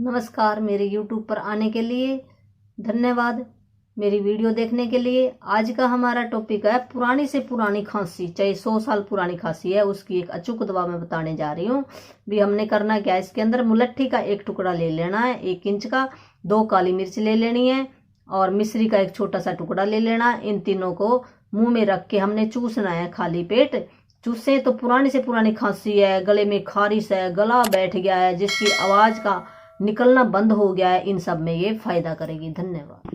नमस्कार, मेरे YouTube पर आने के लिए धन्यवाद। मेरी वीडियो देखने के लिए। आज का हमारा टॉपिक है पुरानी से पुरानी खांसी, चाहे 100 साल पुरानी खांसी है, उसकी एक अचूक दवा मैं बताने जा रही हूँ। भी हमने करना क्या है, इसके अंदर मुलट्ठी का एक टुकड़ा ले लेना है 1 इंच का, 2 काली मिर्च ले लेनी है और मिश्री का एक छोटा सा टुकड़ा ले लेना है। इन तीनों को मुंह में रख के हमने चूसना है खाली पेट। चूसे तो पुरानी से पुरानी खांसी है, गले में खारिश है, गला बैठ गया है, जिसकी आवाज का निकलना बंद हो गया है, इन सब में ये फायदा करेगी। धन्यवाद।